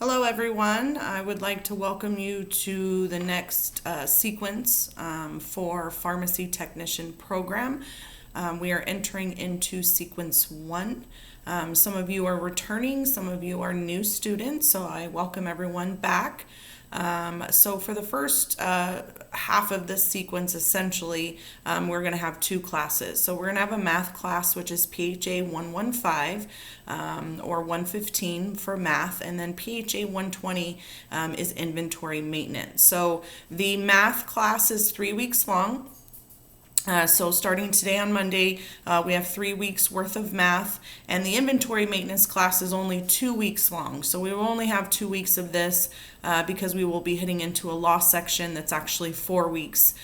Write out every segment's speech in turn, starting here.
Hello, everyone. I would like to welcome you to the next sequence for Pharmacy Technician Program. We are entering into sequence 1. Some of you are returning, some of you are new students, so I welcome everyone back. So for the first half of this sequence, essentially, we're going to have 2 classes. So we're going to have a math class, which is PHA 115 or 115 for math, and then PHA 120 is inventory maintenance. So the math class is 3 weeks long. So starting today on Monday, we have 3 weeks worth of math, and the inventory maintenance class is only 2 weeks long. So we will only have 2 weeks of this because we will be hitting into a law section that's actually 4 weeks,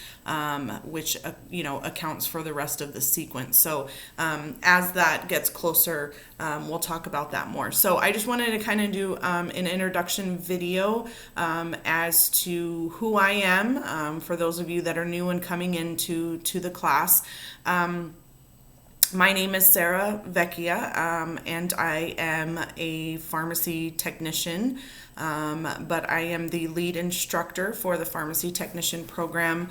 which accounts for the rest of the sequence. So as that gets closer, we'll talk about that more. So I just wanted to kind of do an introduction video as to who I am for those of you that are new and coming into the class. My name is Sarah Vecchia, and I am a pharmacy technician, but I am the lead instructor for the pharmacy technician program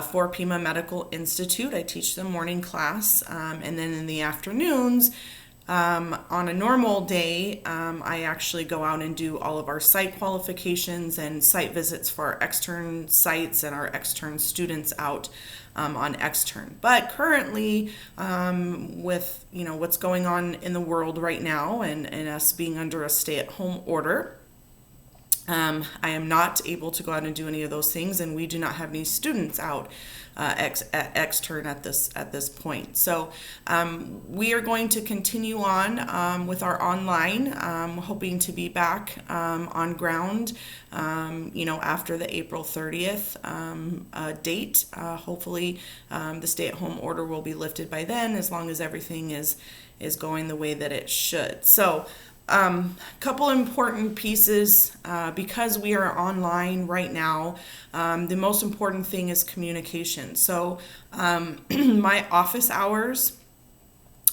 for Pima Medical Institute. I teach the morning class, and then in the afternoons, on a normal day, I actually go out and do all of our site qualifications and site visits for our extern sites and our extern students out on extern. But currently, with what's going on in the world right now and us being under a stay-at-home order, I am not able to go out and do any of those things, and we do not have any students out extern at this point. So we are going to continue on with our online, hoping to be back on ground, after the April 30th date. Hopefully, the stay-at-home order will be lifted by then, as long as everything is going the way that it should. So. Couple important pieces because we are online right now. The most important thing is communication. So my office hours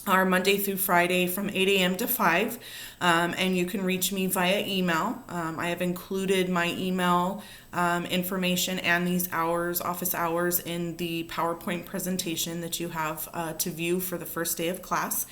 are Monday through Friday from 8 a.m. to 5, and you can reach me via email. I have included my email information and these office hours, in the PowerPoint presentation that you have to view for the first day of class.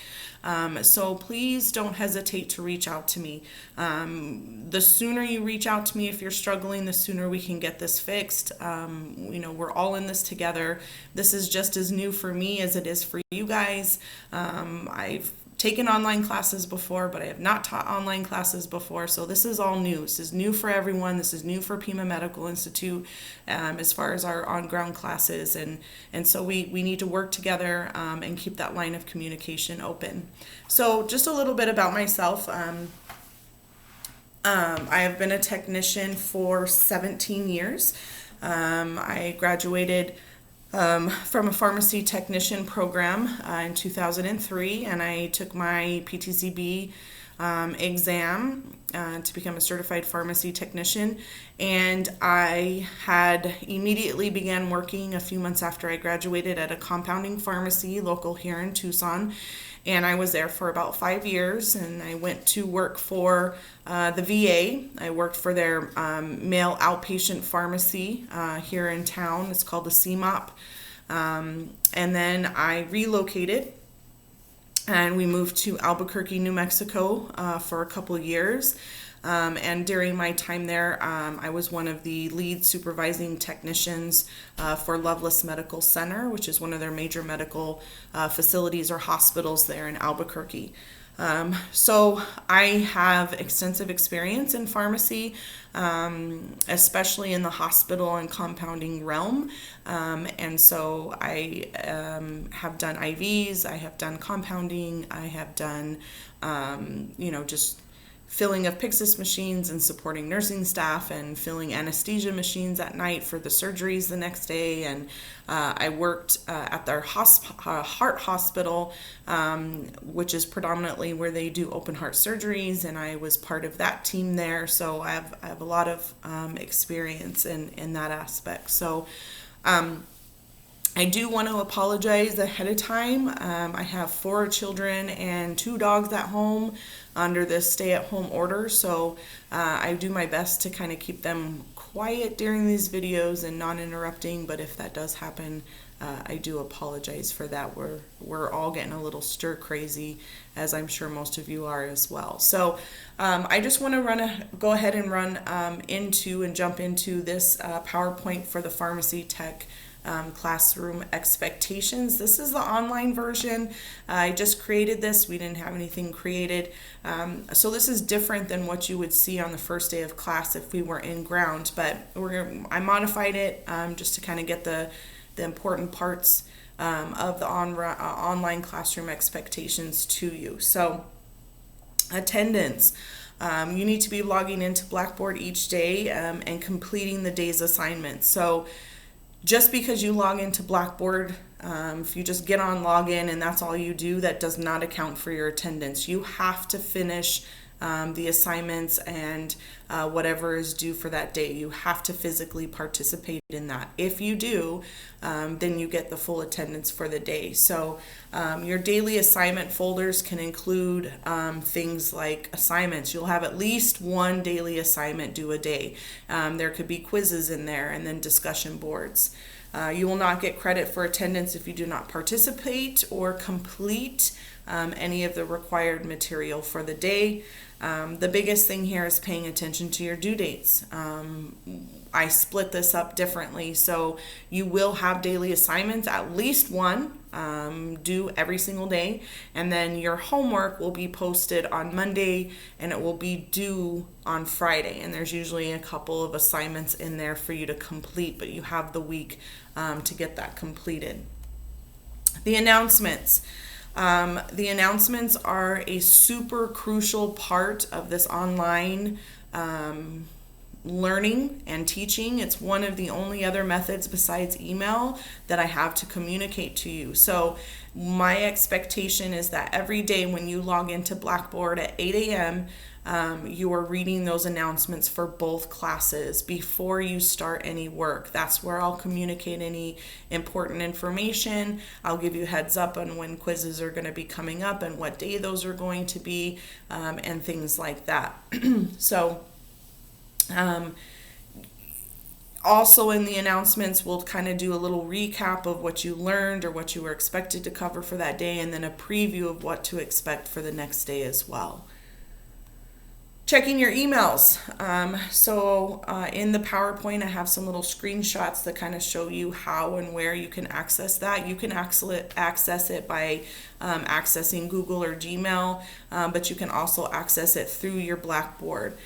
So please don't hesitate to reach out to me. The sooner you reach out to me if you're struggling, the sooner we can get this fixed. We're all in this together. This is just as new for me as it is for you guys. I've taken online classes before, but I have not taught online classes before, so this is all new. This is new for everyone. This is new for Pima Medical Institute as far as our on-ground classes, and so we need to work together and keep that line of communication open. So just a little bit about myself. I have been a technician for 17 years. I graduated from a pharmacy technician program in 2003, and I took my PTCB exam to become a certified pharmacy technician, and I had immediately began working a few months after I graduated at a compounding pharmacy local here in Tucson, and I was there for about 5 years, and I went to work for the VA. I worked for their male outpatient pharmacy here in town. It's called the CMOP. And then I relocated, and we moved to Albuquerque, New Mexico for a couple years. And during my time there, I was one of the lead supervising technicians for Loveless Medical Center, which is one of their major medical facilities or hospitals there in Albuquerque. So I have extensive experience in pharmacy, especially in the hospital and compounding realm. And so I have done IVs, I have done compounding, I have done, just filling of Pyxis machines and supporting nursing staff and filling anesthesia machines at night for the surgeries the next day. And I worked at their heart hospital, which is predominantly where they do open heart surgeries, and I was part of that team there. So I have a lot of experience in that aspect. So I do want to apologize ahead of time. I have 4 children and 2 dogs at home under this stay-at-home order, so I do my best to kind of keep them quiet during these videos and non-interrupting, but if that does happen, I do apologize for that. We're all getting a little stir crazy, as I'm sure most of you are as well. So I just want to go ahead and jump into this PowerPoint for the Pharmacy Tech classroom expectations. This is the online version. I just created this. We didn't have anything created. So this is different than what you would see on the first day of class if we were in ground, but I modified it just to kind of get the important parts of the online classroom expectations to you. So attendance. You need to be logging into Blackboard each day and completing the day's assignments. So just because you log into Blackboard, if you just get on login and that's all you do, that does not account for your attendance. You have to finish the assignments and whatever is due for that day. You have to physically participate in that. If you do, then you get the full attendance for the day. So your daily assignment folders can include things like assignments. You'll have at least one daily assignment due a day. There could be quizzes in there and then discussion boards. You will not get credit for attendance if you do not participate or complete any of the required material for the day. The biggest thing here is paying attention to your due dates. I split this up differently, so you will have daily assignments, at least one, due every single day, and then your homework will be posted on Monday and it will be due on Friday, and there's usually a couple of assignments in there for you to complete, but you have the week to get that completed. The announcements. The announcements are a super crucial part of this online learning and teaching. It's one of the only other methods besides email that I have to communicate to you. So my expectation is that every day when you log into Blackboard at 8 a.m., you are reading those announcements for both classes before you start any work. That's where I'll communicate any important information. I'll give you heads up on when quizzes are going to be coming up and what day those are going to be, and things like that. So also in the announcements, we'll kind of do a little recap of what you learned or what you were expected to cover for that day, and then a preview of what to expect for the next day as well. Checking your emails. In the PowerPoint, I have some little screenshots that kind of show you how and where you can access that. You can access it by accessing Google or Gmail, but you can also access it through your Blackboard.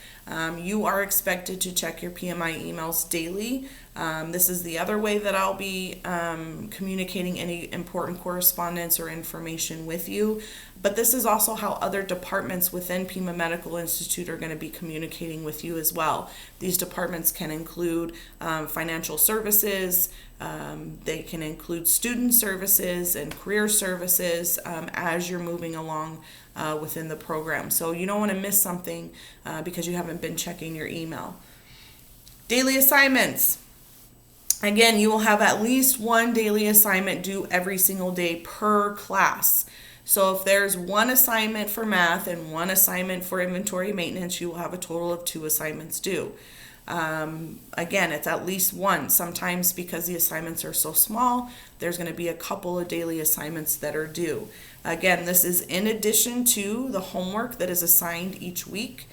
You are expected to check your PMI emails daily. This is the other way that I'll be communicating any important correspondence or information with you. But this is also how other departments within Pima Medical Institute are going to be communicating with you as well. These departments can include financial services, they can include student services and career services as you're moving along within the program. So you don't want to miss something because you haven't been checking your email. Daily assignments. Again, you will have at least one daily assignment due every single day per class. So if there's one assignment for math and one assignment for inventory maintenance, you will have a total of 2 assignments due. Again, it's at least one. Sometimes because the assignments are so small, there's going to be a couple of daily assignments that are due. Again, this is in addition to the homework that is assigned each week.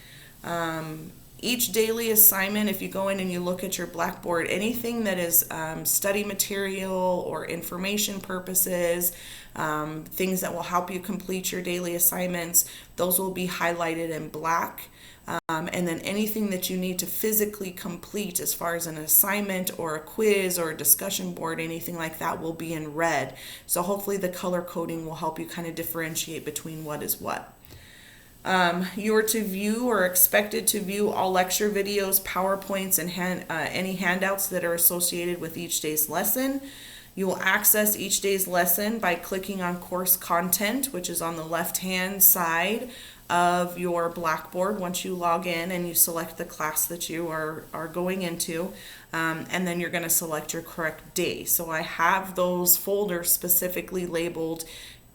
Each daily assignment, if you go in and you look at your Blackboard, anything that is study material or information purposes, things that will help you complete your daily assignments, those will be highlighted in black. And then anything that you need to physically complete as far as an assignment or a quiz or a discussion board, anything like that will be in red. So hopefully the color coding will help you kind of differentiate between what is what. You are to view or expected to view all lecture videos, PowerPoints, and any handouts that are associated with each day's lesson. You will access each day's lesson by clicking on course content, which is on the left-hand side of your Blackboard once you log in and you select the class that you are going into. And then you're going to select your correct day. So I have those folders specifically labeled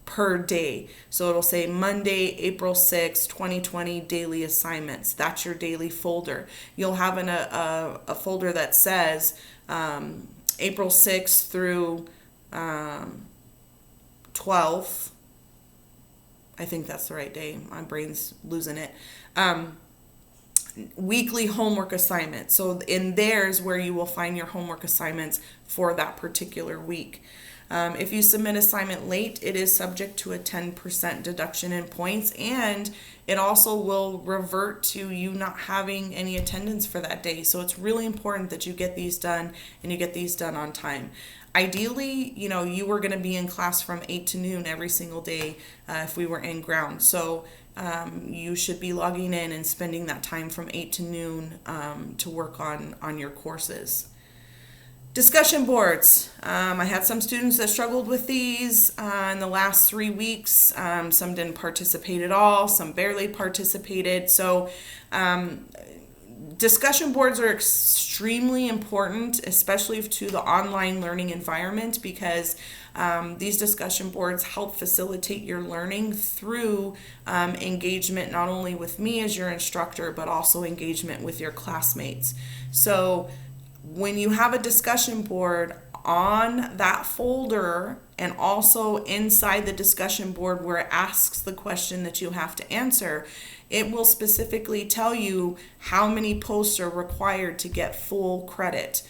per day. So it'll say Monday, April 6, 2020 daily assignments. That's your daily folder. You'll have a folder that says April 6th through 12th. I think that's the right day. My brain's losing it. Weekly homework assignments. So in there's where you will find your homework assignments for that particular week. If you submit assignment late, it is subject to a 10% deduction in points, and it also will revert to you not having any attendance for that day. So it's really important that you get these done and you get these done on time. Ideally, you were going to be in class from 8 to noon every single day if we were in ground. So you should be logging in and spending that time from 8 to noon to work on your courses. Discussion boards. I had some students that struggled with these in the last 3 weeks. Some didn't participate at all. Some barely participated. So discussion boards are extremely important, especially to the online learning environment, because these discussion boards help facilitate your learning through engagement not only with me as your instructor, but also engagement with your classmates. So when you have a discussion board on that folder and also inside the discussion board where it asks the question that you have to answer, it will specifically tell you how many posts are required to get full credit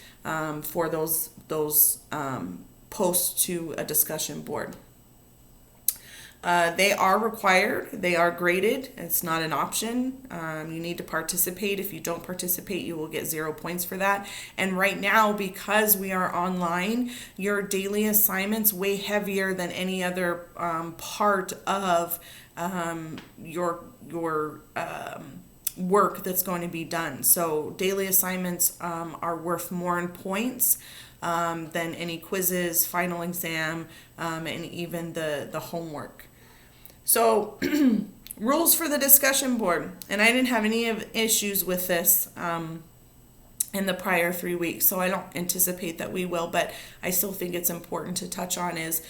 for those posts to a discussion board. They are required. They are graded. It's not an option. You need to participate. If you don't participate, you will get 0 points for that. And right now, because we are online, your daily assignments weigh heavier than any other part of your work that's going to be done. So daily assignments are worth more in points than any quizzes, final exam, and even the homework. So rules for the discussion board, and I didn't have any issues with this in the prior 3 weeks, so I don't anticipate that we will, but I still think it's important to touch on is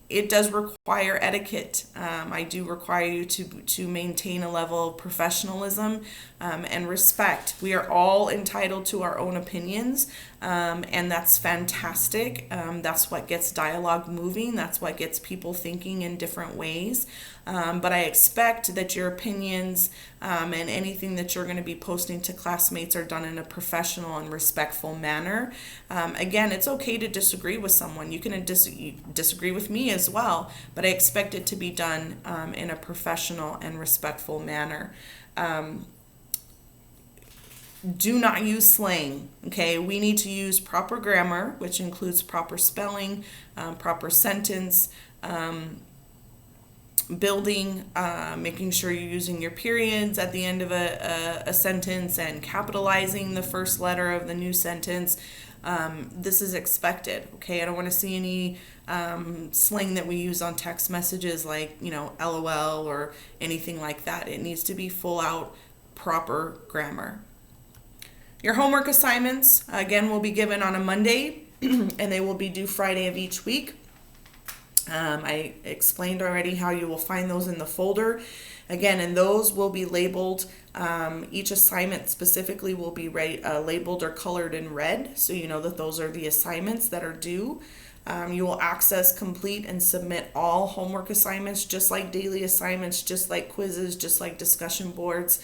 it does require etiquette. I do require you to maintain a level of professionalism and respect. We are all entitled to our own opinions, and that's fantastic. That's what gets dialogue moving. That's what gets people thinking in different ways. But I expect that your opinions and anything that you're going to be posting to classmates are done in a professional and respectful manner. Again, it's okay to disagree with someone. You can disagree with me as well, but I expect it to be done in a professional and respectful manner. Do not use slang, okay? We need to use proper grammar, which includes proper spelling, proper sentence, building, making sure you're using your periods at the end of a sentence and capitalizing the first letter of the new sentence. This is expected, okay? I don't want to see any slang that we use on text messages like, LOL or anything like that. It needs to be full out proper grammar. Your homework assignments, again, will be given on a Monday, and they will be due Friday of each week. I explained already how you will find those in the folder. Again, and those will be labeled, each assignment specifically will be labeled or colored in red, so you know that those are the assignments that are due. You will access, complete, and submit all homework assignments, just like daily assignments, just like quizzes, just like discussion boards,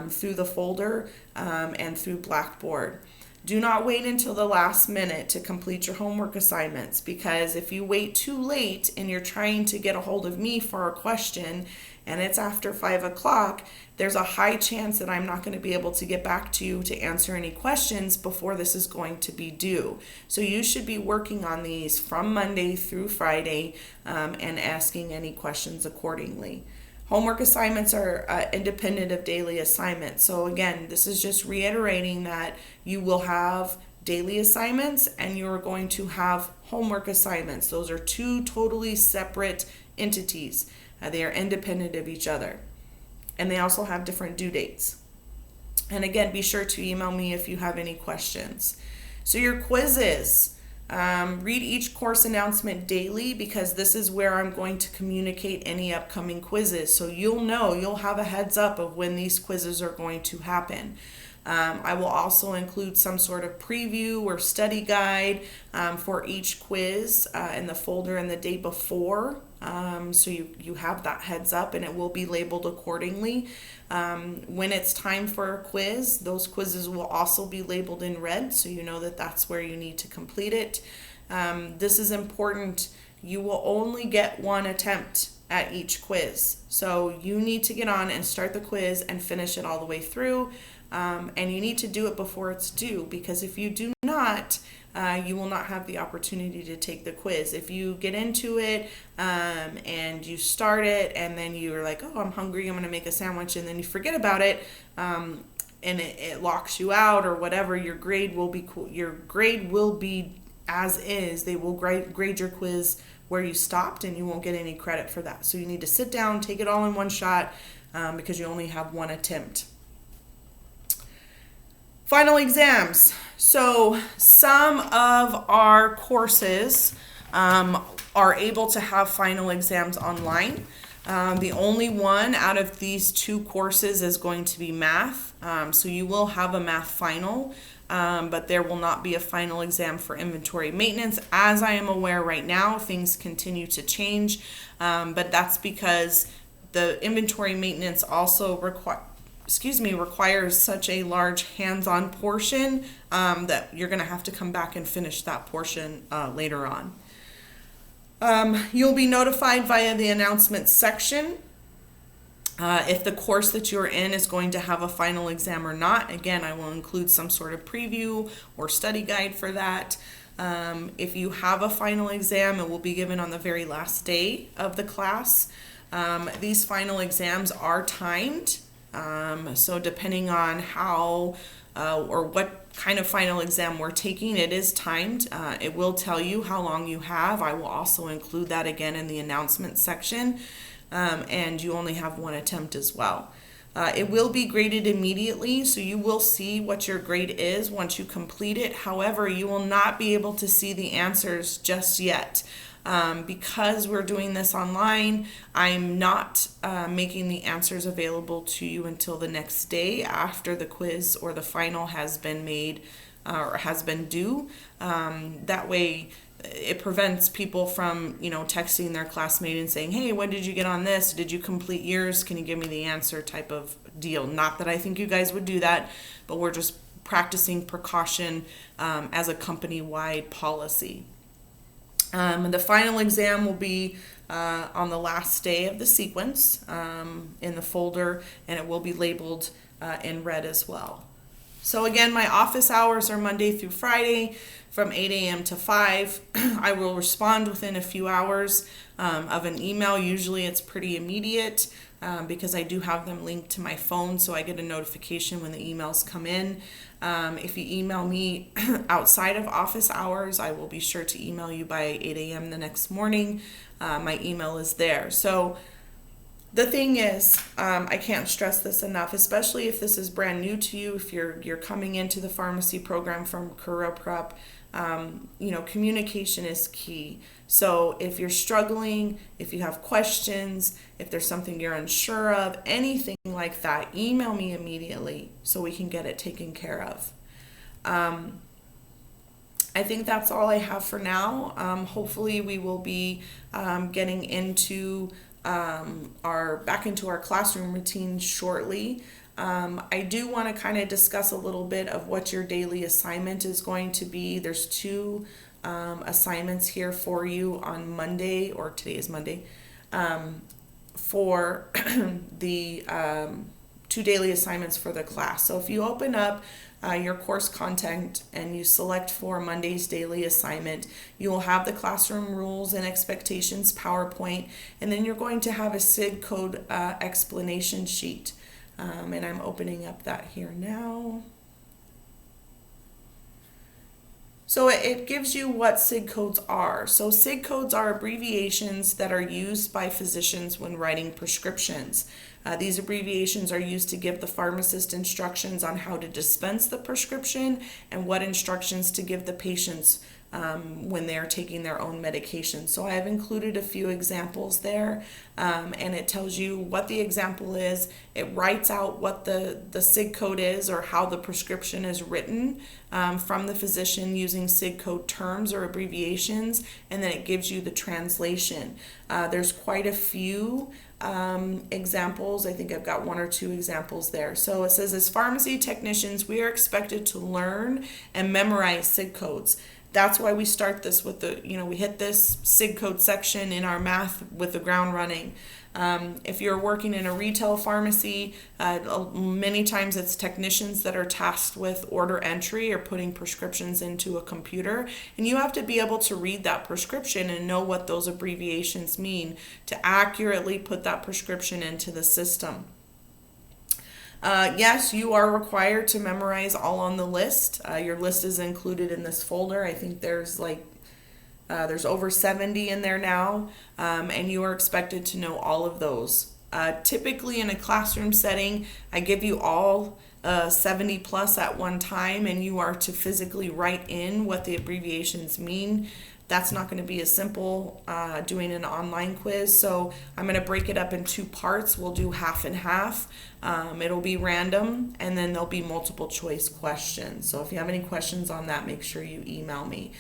through the folder and through Blackboard. Do not wait until the last minute to complete your homework assignments, because if you wait too late and you're trying to get a hold of me for a question and it's after 5 o'clock, there's a high chance that I'm not going to be able to get back to you to answer any questions before this is going to be due. So you should be working on these from Monday through Friday and asking any questions accordingly. Homework assignments are independent of daily assignments. So again, this is just reiterating that you will have daily assignments and you're going to have homework assignments. Those are two totally separate entities. They are independent of each other. And they also have different due dates. And again, be sure to email me if you have any questions. So your quizzes. Read each course announcement daily, because this is where I'm going to communicate any upcoming quizzes. So you'll have a heads up of when these quizzes are going to happen. I will also include some sort of preview or study guide for each quiz in the folder in the day before. So you have that heads up, and it will be labeled accordingly. When it's time for a quiz, those quizzes will also be labeled in red, so you know that that's where you need to complete it. This is important. You will only get one attempt at each quiz. So you need to get on and start the quiz and finish it all the way through. And you need to do it before it's due, because if you do not, you will not have the opportunity to take the quiz. If you get into it and you start it and then you're like, oh, I'm hungry, I'm going to make a sandwich, and then you forget about it, and it locks you out or whatever, your grade will be as is. They will grade your quiz where you stopped, and you won't get any credit for that. So you need to sit down, take it all in one shot, because you only have one attempt. Final exams. So some of our courses are able to have final exams online. The only one out of these two courses is going to be math. So you will have a math final, but there will not be a final exam for inventory maintenance. As I am aware right now, things continue to change, but that's because the inventory maintenance also requires such a large hands-on portion that you're going to have to come back and finish that portion later on. You'll be notified via the announcements section if the course that you're in is going to have a final exam or not. Again, I will include some sort of preview or study guide for that. If you have a final exam, it will be given on the very last day of the class. These final exams are timed. So depending on how or what kind of final exam we're taking, it is timed. It will tell you how long you have. I will also include that again in the announcement section. And you only have one attempt as well. It will be graded immediately, so you will see what your grade is once you complete it. However, you will not be able to see the answers just yet. Because we're doing this online, I'm not making the answers available to you until the next day after the quiz or the final has been made or has been due. That way it prevents people from, texting their classmate and saying, hey, when did you get on this? Did you complete yours? Can you give me the answer type of deal? Not that I think you guys would do that, but we're just practicing precaution as a company-wide policy. The final exam will be on the last day of the sequence in the folder, and it will be labeled in red as well. So again, my office hours are Monday through Friday from 8 a.m. to 5. I will respond within a few hours of an email. Usually it's pretty immediate because I do have them linked to my phone, so I get a notification when the emails come in. If you email me outside of office hours, I will be sure to email you by 8 a.m. the next morning. My email is there. So the thing is, I can't stress this enough, especially if this is brand new to you, if you're coming into the pharmacy program from career prep, communication is key. So if you're struggling, if you have questions, if there's something you're unsure of, anything like that, email me immediately so we can get it taken care of. I think that's all I have for now. Hopefully we will be getting into back into our classroom routine shortly. I do want to kind of discuss a little bit of what your daily assignment is going to be. There's two assignments here for you on Monday, or today is Monday, for the 2 daily assignments for the class. So if you open up your course content and you select for Monday's daily assignment, you will have the classroom rules and expectations PowerPoint, and then you're going to have a SID code explanation sheet. And I'm opening up that here now. So it gives you what SIG codes are. So SIG codes are abbreviations that are used by physicians when writing prescriptions. These abbreviations are used to give the pharmacist instructions on how to dispense the prescription and what instructions to give the patients when they're taking their own medication. So I have included a few examples there, and it tells you what the example is. It writes out what the SIG code is or how the prescription is written from the physician using SIG code terms or abbreviations, and then it gives you the translation. There's quite a few examples. I think I've got one or two examples there. So it says, as pharmacy technicians, we are expected to learn and memorize SIG codes. That's why we start this with we hit this SIG code section in our math with the ground running. If you're working in a retail pharmacy, many times it's technicians that are tasked with order entry or putting prescriptions into a computer, and you have to be able to read that prescription and know what those abbreviations mean to accurately put that prescription into the system. Yes, you are required to memorize all on the list. Your list is included in this folder. I think there's there's over 70 in there now, and you are expected to know all of those. Typically in a classroom setting, I give you all 70 plus at one time, and you are to physically write in what the abbreviations mean. That's not going to be as simple doing an online quiz, so I'm going to break it up in two parts. We'll do half and half. It'll be random, and then there'll be multiple choice questions. So if you have any questions on that, make sure you email me.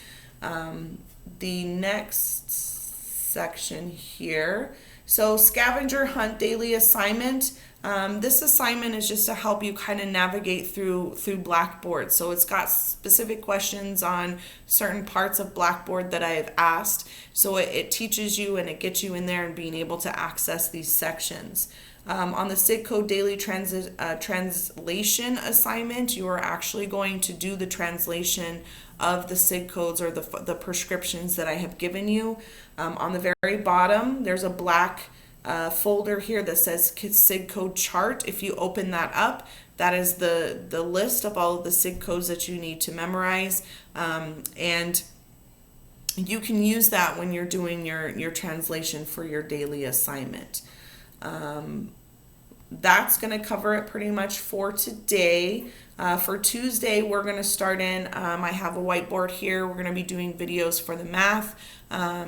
The next section here, so scavenger hunt daily assignment. This assignment is just to help you kind of navigate through Blackboard. So it's got specific questions on certain parts of Blackboard that I have asked. So it teaches you and it gets you in there and being able to access these sections. On the SIG code daily translation assignment, you are actually going to do the translation of the SIG codes or the prescriptions that I have given you. On the very bottom, there's a black folder here that says SIG code chart. If you open that up, that is the list of all of the SIG codes that you need to memorize, and you can use that when you're doing your translation for your daily assignment. That's going to cover it pretty much for today. For Tuesday, we're going to start in, I have a whiteboard here. We're going to be doing videos for the math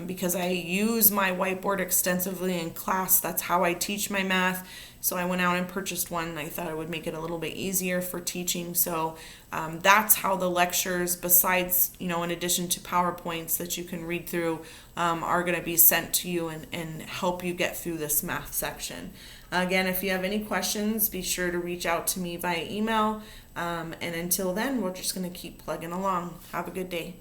because I use my whiteboard extensively in class. That's how I teach my math. So I went out and purchased one, and I thought it would make it a little bit easier for teaching. So that's how the lectures, besides, in addition to PowerPoints that you can read through, are going to be sent to you and help you get through this math section. Again, if you have any questions, be sure to reach out to me via email. And until then, we're just going to keep plugging along. Have a good day.